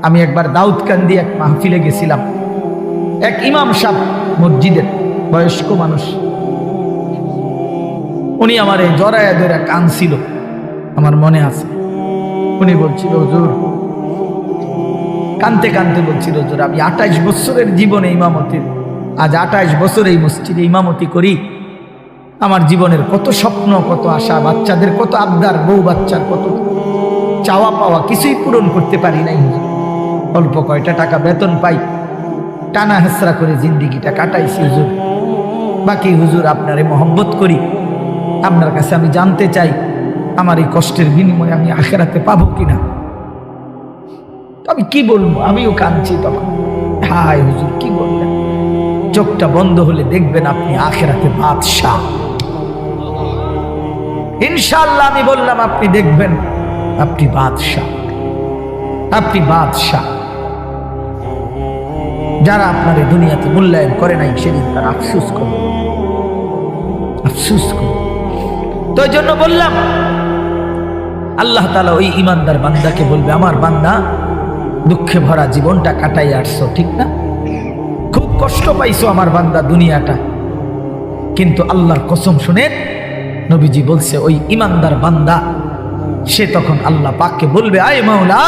আমি একবার দাউদকান্দি এক মাহফিলে গেছিলাম। এক ইমাম সাহেব মসজিদের বয়স্ক মানুষ, উনি আমার এই জড়ায়া ধরে কাঁদছিল, আমার মনে আছে। উনি বলছিল, হুজুর, কানতে কানতে বলছিল, হুজুর, আমি 28 বছরের জীবনে ইমামতির, আজ 28 বছর এই মসজিদে ইমামতি করি। আমার জীবনের কত স্বপ্ন, কত আশা, বাচ্চাদের কত আবদার, বউ বাচ্চার কত চাওয়া পাওয়া, কিছুই পূরণ করতে পারি নাই হুজুর। অল্প কয়টা টাকা বেতন পাই, টানা হেসরা করে জিন্দিগিটা কাটাইছি হুজুর। বাকি হুজুর আপনারে মহব্বত করি, আপনার কাছে আমি জানতে চাই আমার এই কষ্টের বিনিময়ে আমি আখিরাতে পাবো কিনা। আমি কি বলবো, আমিও কাঁদছি তখন। হায় হুজুর, কি বললেন? চোখটা বন্ধ হলে দেখবেন আপনি আখিরাতে বাদশাহ। ইনশাআল্লাহ আমি বললাম, আপনি দেখবেন আপনি বাদশাহ, আপনি বাদশাহ। যারা আপনার এই দুনিয়াতে মূল্যায়ন করে নাই, সেদিন তারা আফসোস করে, আফসোস করে। তো এই জন্য বললাম, আল্লাহ তাআলা ওই ইমানদার বান্দাকে বলবে, আমার বান্দা, দুঃখে ভরা জীবনটা কাটাই আসছো, ঠিক না? খুব কষ্ট পাইছো আমার বান্দা দুনিয়াটা, কিন্তু আল্লাহর কসম শুনেন, নবীজি বলছে ওই ইমানদার বান্দা সে তখন আল্লাহ পাককে বলবে, আয় মাওলা,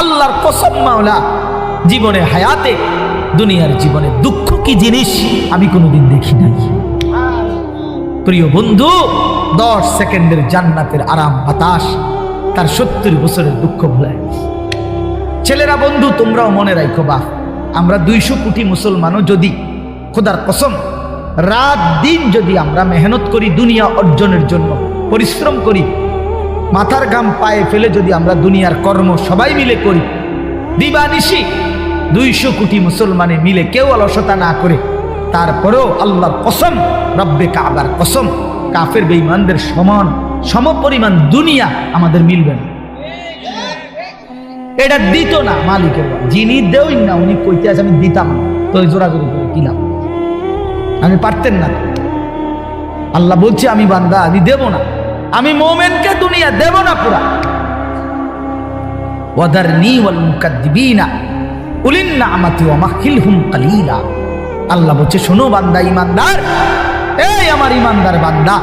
আল্লাহর কসম মাওলা, জীবনে হায়াতে, দুনিয়ার জীবনে দুঃখ কি জিনিস আমি কোনোদিন দেখি নাই। প্রিয় বন্ধু, 10 সেকেন্ডের জান্নাতের আরাম বাতাস তার 70 বছরের দুঃখ ভুলায়। ছেলেরা, বন্ধু, তোমরাও মনে রাখো, বাপ, আমরা 200 কোটি মুসলমানও যদি খোদার কসম রাত দিন যদি আমরা মেহনত করি, দুনিয়া অর্জনের জন্য পরিশ্রম করি, মাথার ঘাম পায়ে ফেলে যদি আমরা দুনিয়ার কর্ম সবাই মিলে করি, দিবানিশি 200 কোটি মুসলমানে মিলে কেউ অলসতা না করে, তারপরেও আল্লাহর কসম, রব্বে কাবার কসম, কাফের বেঈমানদের সমান সমপরিমাণ দুনিয়া আমাদের মিলবে না। এটা দিত না মালিকের, যিনি দেওই না উনি কইতে আছে আমি দিতাম না, তো জোরাজোরি করে দিলাম, আমি পারতেন না। আল্লাহ বলছে, আমি বান্দা, আমি দেব না, আমি মুমিনকে দুনিয়া দেব না পুরা। ওয়াদারনি ওয়াল মুকাদ্দিবিনা উলিন নি'মাতি ওয়া মাহিলহুম কালিলা। আল্লাহ বলছে, শোনো বান্দা, ইমানদার, এই আমার ইমানদার বান্দা,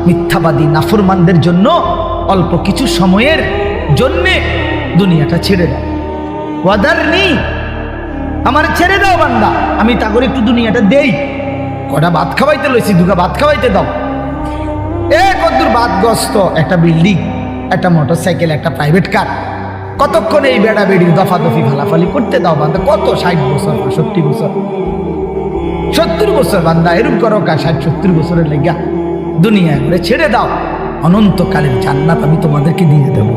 মিথ্যাবাদী নাফরমানদের জন্য অল্প কিছু সময়ের জন্য দুনিয়াটা ছেড়ে দাও। ওয়াদারনি, আমার ছেড়ে দাও বান্দা, আমি তা করে একটু দুনিয়াটা দেই। কটা ভাত খাওয়াইতে লইছি, দুগা ভাত খাওয়াইতে দাও। কদ্দুর বাদগ্রস্ত একটা বিল্ডিং, একটা মোটরসাইকেল, একটা প্রাইভেট কার, কতক্ষণ এই বেড়া বেড়ির দফাদফি ফালাফালি করতে দাও বান্দা। কত 60 বছর, 65 বছর, 70 বছর বান্দা, এরকম করো কা 60-70 বছরের লেগা দুনিয়া করে ছেড়ে দাও। অনন্তকালের জান্নাত আমি তোমাদেরকে দিয়ে দেব।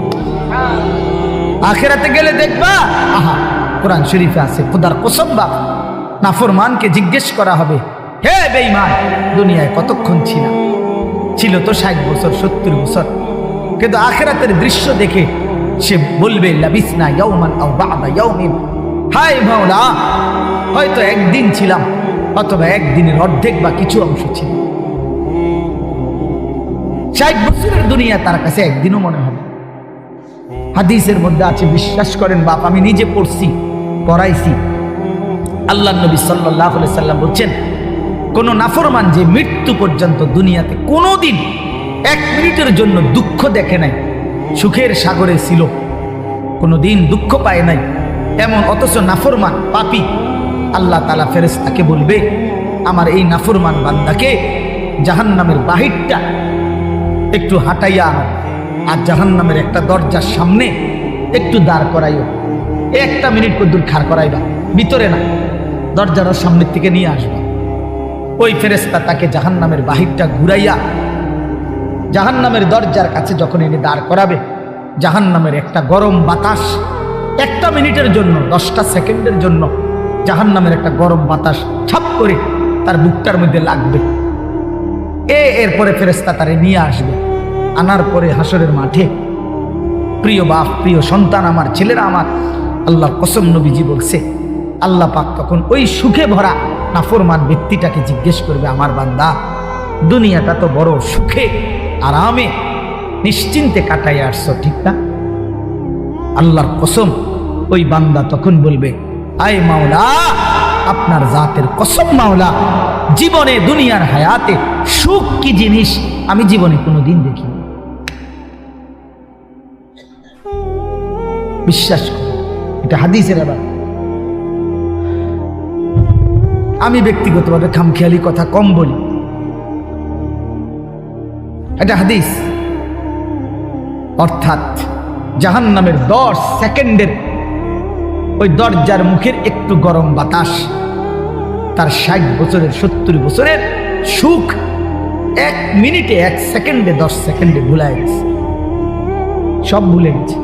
আখিরাতে গেলে দেখবা, আহা, কোরআন শরীফে আছে, খোদার কসম বাপ, নাফরমানকে জিজ্ঞেস করা হবে, হে বেঈমান, দুনিয়ায় কতক্ষণ ছিল তো 60 বছর, 70 বছর, কিন্তু আখিরাতের দৃশ্য দেখে সে বলবে, লাবিসনা ইয়াওমান আও বা'দা ইয়াওমিন, হায় মাওলা, হয়তো একদিন ছিলাম, অথবা একদিনের অর্ধেক বা কিছু অংশ ছিল। 60 বছরের দুনিয়া তার কাছে একদিনও মনে হবে। হাদিসের মধ্যে আছে, বিশ্বাস করেন বাপ, আমি নিজে পড়ছি, পড়াইছি, আল্লাহর নবী সাল্লাল্লাহু আলাইহি সাল্লাম বলছেন, কোন নাফরমান যে মৃত্যু পর্যন্ত দুনিয়াতে কোনোদিন 1 মিনিটের জন্য দুঃখ দেখে নাই, সুখের সাগরে ছিল, কোনোদিন দুঃখ পায় নাই, এমন অথচ নাফরমান পাপী, আল্লাহ তাআলা ফেরেশতাকে বলবে, আমার এই নাফরমান বান্দাকে জাহান্নামের বাহিরটা একটু হাঁটাইয়া আনো, আর জাহান্নামের একটা দরজার সামনে একটু দাঁড় করাইও। 1 মিনিট কদ্দুর খাড় করাইবা, ভিতরে না, দরজার সামনের থেকে নিয়ে আসবা। ওই ফেরেশতা তাকে জাহান্নামের বাহিরটা ঘুরাইয়া জাহান্নামের দরজার কাছে যখন এনে দাঁড় করাবে, জাহান্নামের একটা গরম বাতাস 1 মিনিটের জন্য, 10টা সেকেন্ডের জন্য জাহান্নামের একটা গরম বাতাস ছাপ করে তার বুকটার মধ্যে লাগবে। এরপরে ফেরেশতা তারে নিয়ে আসবে, আনার পরে হাসরের মাঠে, প্রিয় বাপ, প্রিয় সন্তান, আমার ছেলেরা, আমার আল্লাহর কসম, নবীজি বলছে, আল্লাহ পাক তখন ওই সুখে ভরা নাফরমান ব্যক্তিটাকে জিজ্ঞেস করবে, আমার বান্দা, দুনিয়াটা তো বড় সুখে আরামে নিশ্চিন্তে কাটাই আসছো, ঠিক না? আল্লাহর কসম ওই বান্দা তখন বলবে, আয় মাওলা, আপনার জাতের কসম মাওলা, জীবনে দুনিয়ার হায়াতে সুখ কি জিনিস আমি জীবনে কোনোদিন দেখিনি। বিশ্বাস করি, এটা হাদিসের। আবার আমি ব্যক্তিগতভাবে খামখেয়ালি কথা কম বলি, এটা হাদিস। অর্থাৎ জাহান্নামের 10 সেকেন্ডের ওই দরজার মুখের একটু গরম বাতাস তার 60 বছরের 70 বছরের সুখ 1 মিনিটে 1 সেকেন্ডে 10 সেকেন্ডে ভুলে গেছে, সব ভুলে গেছে।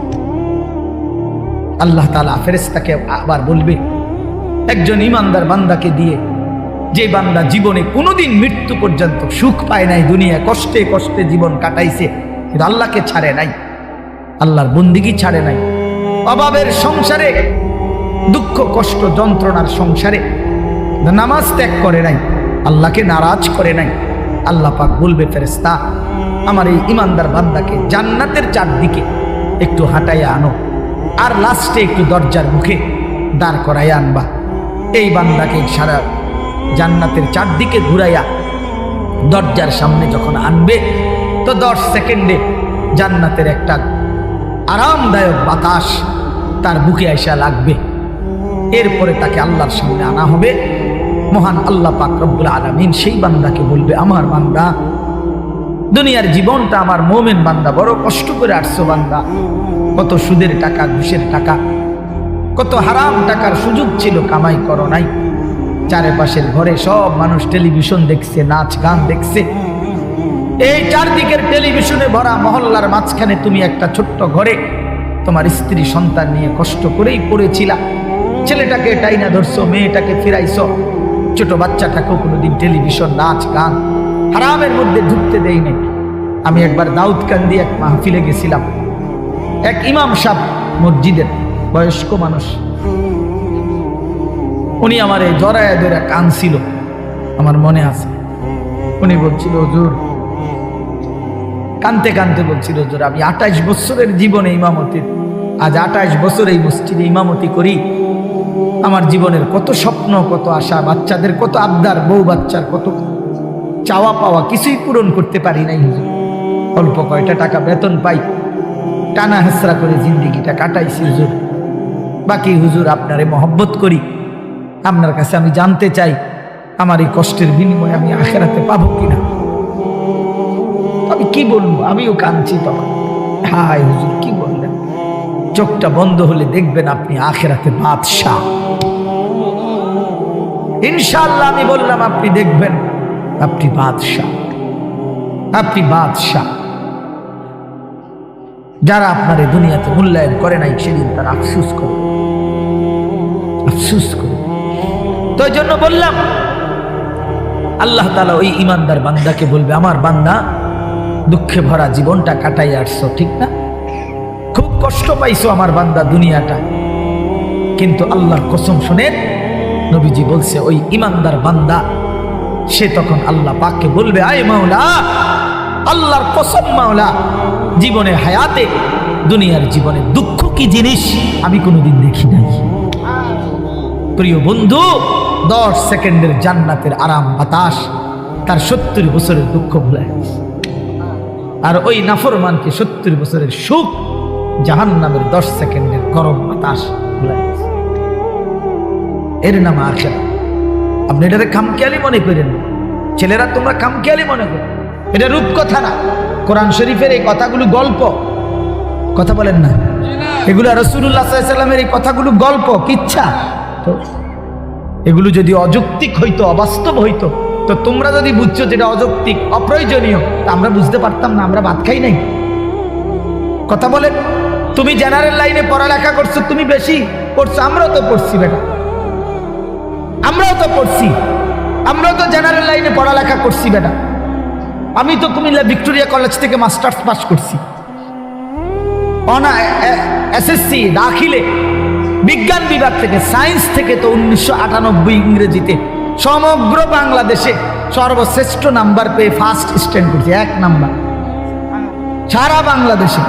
আল্লাহ তাআলা ফেরেশতাকে আবার বলবে একজন ইমানদার বান্দাকে দিয়ে, যে বান্দা জীবনে কোনোদিন মৃত্যু পর্যন্ত সুখ পায় নাই, দুনিয়া কষ্টে কষ্টে জীবন কাটাইছে, কিন্তু আল্লাহকে ছাড়ে নাই, আল্লাহর বন্দিগি ছাড়ে নাই, অভাবের সংসারে, দুঃখ কষ্ট যন্ত্রণার সংসারে নামাজ ত্যাগ করে নাই, আল্লাহকে নারাজ করে নাই। আল্লাহ পাক বলবে, ফেরেশতা আমার এই ইমানদার বান্দাকে জান্নাতের চারদিকে একটু হাঁটাইয়া আনো, আর লাস্টে একটু দরজার মুখে দাঁড় করাইয়া আনবা। এই বান্দাকে সারা জান্নাতের চারদিকে ঘুরাইয়া দরজার সামনে যখন আনবে, তো 10 সেকেন্ডে জান্নাতের একটা আরামদায়ক বাতাস তার বুকে আইসা লাগবে। এরপরে তাকে আল্লাহর সামনে আনা হবে। মহান আল্লাহ পাক রব্বুল আলামিন সেই বান্দাকে বলবে, আমার বান্দা, দুনিয়ার জীবনটা আমার মুমিন বান্দা বড় কষ্ট করে আসছো বান্দা, কত সুদের টাকা, ঘুষের টাকা, কত হারাম টাকার সুযোগ ছিল, কামাই করো নাই। চারপাশের ঘরে সব মানুষ টেলিভিশন দেখছে, নাচ গান দেখছে, এই চারদিকের টেলিভিশনে ভরা মহল্লার মাঝখানে তুমি একটা ছোট্ট ঘরে তোমার স্ত্রী সন্তান নিয়ে কষ্ট করেই পড়েছিলা। ছেলেটাকে টাইনা ধরছো, মেয়েটাকে ফিরাইছো, ছোট বাচ্চাটাকেও কোনোদিন টেলিভিশন, নাচ গান, হারামের মধ্যে ঢুকতে দেই নাই। আমি একবার দাউদকান্দি এক মাহফিলে গেছিলাম, এক ইমাম সাহেব মসজিদের বয়স্ক মানুষ, উনি আমার এই জড়ায় ধরে কাঁদছিল, আমার মনে আছে। উনি বলছিল, হুজুর, কানতে কানতে বলছিল, হুজুর আমি 28 বছরের জীবনে ইমামতির, আজ 28 বছর এই মসজিদে ইমামতি করি, আমার জীবনের কত স্বপ্ন, কত আশা, বাচ্চাদের কত আবদার, বউ বাচ্চার কত চাওয়া পাওয়া, কিছুই পূরণ করতে পারি নাই হুজুর। অল্প কয়টা টাকা বেতন পাই, টানা হেসরা করে জিন্দিগিটা কাটাইছি হুজুর। বাকি হুজুর আপনারে মহব্বত করি, আপনার কাছে আমি জানতে চাই আমার এই কষ্টের বিনিময়ে আমি আখিরাতে পাবো কিনা। আমি কি বলবো, আমিও কাঁদছি তখন। হায় হুজুর, কি বললেন? চোখটা বন্ধ হলে দেখবেন আপনি আখিরাতে বাদশাহ। ইনশাআল্লাহ আমি বললাম, আপনি দেখবেন আপনি বাদশাহ, আপনি বাদশাহ। যারা আপনার এই দুনিয়াতে মূল্যায়ন করে নাই, সেদিন তারা আফসুস করে, আফসুস করে। তো এই জন্য বললাম, আল্লাহ তাআলা ওই ইমানদার বান্দাকে বলবে, আমার বান্দা, দুঃখে ভরা জীবনটা কাটাই আসছো, ঠিক না? খুব কষ্ট পাইছো আমার বান্দা দুনিয়াটা, কিন্তু আল্লাহর কসম শুনেন, নবীজি বলছে ওই ইমানদার বান্দা সে তখন আল্লাহ পাককে বলবে, আয় মাওলা, আল্লাহর কসম মাওলা, জীবনে হায়াতে, দুনিয়ার জীবনে দুঃখ কি জিনিস আমি কোনোদিন দেখি নাই। প্রিয় বন্ধু, 10 সেকেন্ডের জান্নাতের আরাম বাতাস তার 70 বছরের দুঃখ ভুলে গেছে। আর ওই নাফরমানকে 70 বছরের সুখ জাহান্নামের 10 সেকেন্ডের গরম বাতাস ভুলে গেছে। এর নাম আখিরাত। আপনি এটাকে খামখেয়ালি মনে করেন, ছেলেরা তোমরা খামখেয়ালি মনে করো, এটা রূপকথা না। কোরআন শরীফের এই কথাগুলো গল্প, কথা বলেন না, এগুলো রাসূলুল্লাহ সাল্লাল্লাহু আলাইহি ওয়াসাল্লামের এই কথাগুলো গল্প, কিচ্ছা। তো এগুলো যদি অযৌক্তিক হইতো, অবাস্তব হইতো, তো তোমরা যদি বুঝছো যেটা অযৌক্তিক, অপ্রয়োজনীয়, তা আমরা বুঝতে পারতাম না, আমরা ভাত খাই নাই। কথা বলেন, তুমি জেনারেল লাইনে পড়ালেখা করছো, তুমি বেশি পড়ছো, আমরাও তো পড়ছি বেটা, আমরাও তো পড়ছি, আমরাও তো জেনারেল লাইনে পড়ালেখা করছি বেটা। আমি তো কুমিল্লা ভিক্টোরিয়া কলেজ থেকে মাস্টার্স পাস করছি, এসএসসি দাখিলে বিজ্ঞান বিভাগ থেকে, সায়েন্স থেকে তো 1998 ইংরেজিতে সমগ্র বাংলাদেশে সর্বশ্রেষ্ঠ নাম্বার পেয়ে ফার্স্ট স্ট্যান্ড করছি, 1 নাম্বার সারা বাংলাদেশে।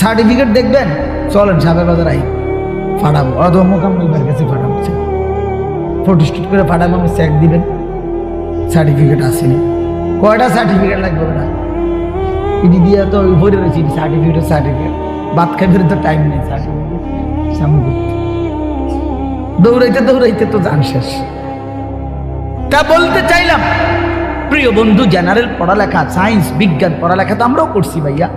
সার্টিফিকেট দেখবেন, চলেন সাবের বাজার আই ফাটাবো, অত মোকাম্মল ভাইয়ের কাছে ফাটাবো, ফটোস্টুট করে ফাটাবো, আমি চেক দিবেন, সার্টিফিকেট আসেনি। কয়টা সার্টিফিকেট লাগবে না, ইডি দিয়ে তো উপরে রয়েছি সার্টিফিকেট, ভাত খাইতে তো টাইম নেই, সার্টিফিকেট সামনে দৌড়াইতে তো জান শেষ। তা বলতে চাইলাম প্রিয় বন্ধু, জেনারেল পড়ালেখা, সায়েন্স, বিজ্ঞান পড়ালেখা তো আমরাও করছি ভাইয়া।